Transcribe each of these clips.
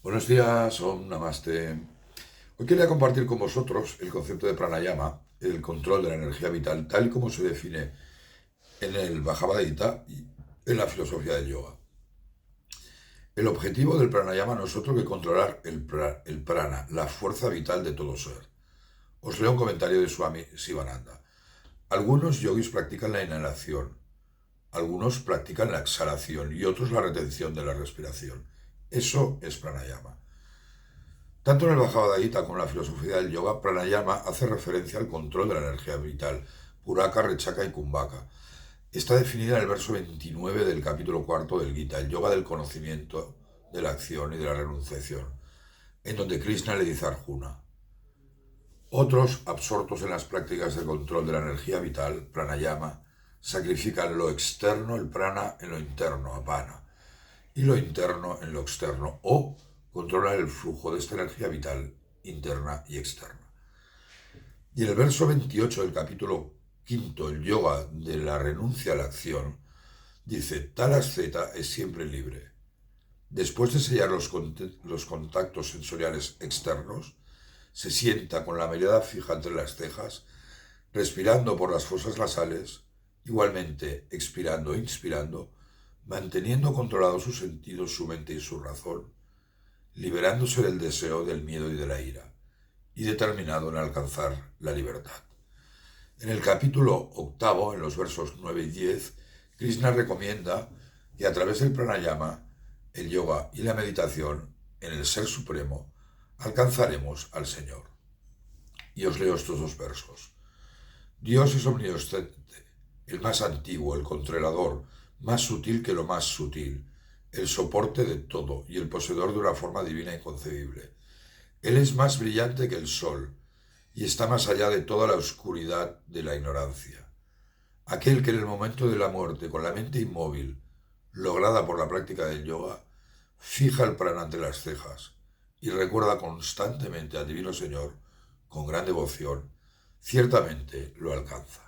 Buenos días, Om Namaste. Hoy quería compartir con vosotros el concepto de pranayama, el control de la energía vital, tal y como se define en el Bhagavad Gita y en la filosofía del yoga. El objetivo del pranayama no es otro que controlar el prana, la fuerza vital de todo ser. Os leo un comentario de Swami Sivananda. Algunos yogis practican la inhalación, algunos practican la exhalación y otros la retención de la respiración. Eso es pranayama. Tanto en el Bhagavad Gita como en la filosofía del yoga, pranayama hace referencia al control de la energía vital, puraka, rechaka y kumbhaka. Está definida en el verso 29 del capítulo cuarto del Gita, el yoga del conocimiento, de la acción y de la renunciación, en donde Krishna le dice a Arjuna. Otros, absortos en las prácticas de control de la energía vital, pranayama, sacrifican lo externo, el prana, en lo interno, apana, y lo interno en lo externo, o controlar el flujo de esta energía vital interna y externa. Y en el verso 28 del capítulo quinto, el yoga de la renuncia a la acción, dice, tal asceta es siempre libre. Después de sellar los contactos sensoriales externos, se sienta con la mirada fija entre las cejas, respirando por las fosas nasales, igualmente expirando e inspirando, manteniendo controlados sus sentidos, su mente y su razón, liberándose del deseo, del miedo y de la ira, y determinado en alcanzar la libertad. En el capítulo octavo, en los versos 9 y 10, Krishna recomienda que a través del pranayama, el yoga y la meditación en el Ser Supremo, alcanzaremos al Señor. Y os leo estos dos versos. Dios es omnisciente, el más antiguo, el controlador, más sutil que lo más sutil, el soporte de todo y el poseedor de una forma divina inconcebible. Él es más brillante que el sol y está más allá de toda la oscuridad de la ignorancia. Aquel que en el momento de la muerte, con la mente inmóvil, lograda por la práctica del yoga, fija el prana entre las cejas y recuerda constantemente al Divino Señor con gran devoción, ciertamente lo alcanza.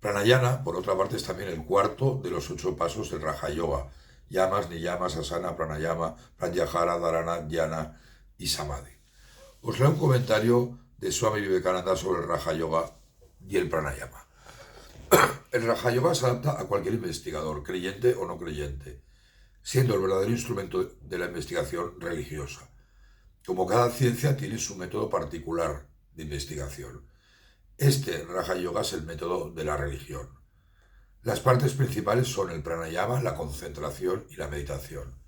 Pranayana, por otra parte, es también el cuarto de los 8 pasos del Raja Yoga, yamas, niyamas, asana, pranayama, pratyahara, dharana, dhyana y samadhi. Os leo un comentario de Swami Vivekananda sobre el Raja Yoga y el pranayama. El Raja Yoga se adapta a cualquier investigador, creyente o no creyente, siendo el verdadero instrumento de la investigación religiosa. Como cada ciencia tiene su método particular de investigación. Este Raja Yoga es el método de la religión. Las partes principales son el pranayama, la concentración y la meditación.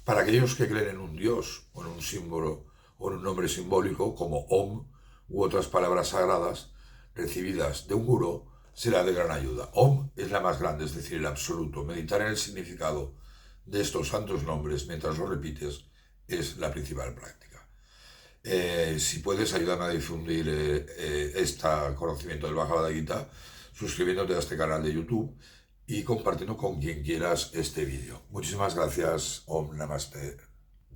Para aquellos que creen en un dios o en un símbolo o en un nombre simbólico como Om u otras palabras sagradas recibidas de un gurú, será de gran ayuda. Om es la más grande, es decir, el absoluto. Meditar en el significado de estos santos nombres mientras lo repites es la principal práctica. Si puedes, ayúdame a difundir este conocimiento del Bhagavad Gita, suscribiéndote a este canal de YouTube y compartiendo con quien quieras este vídeo. Muchísimas gracias. Om Namaste.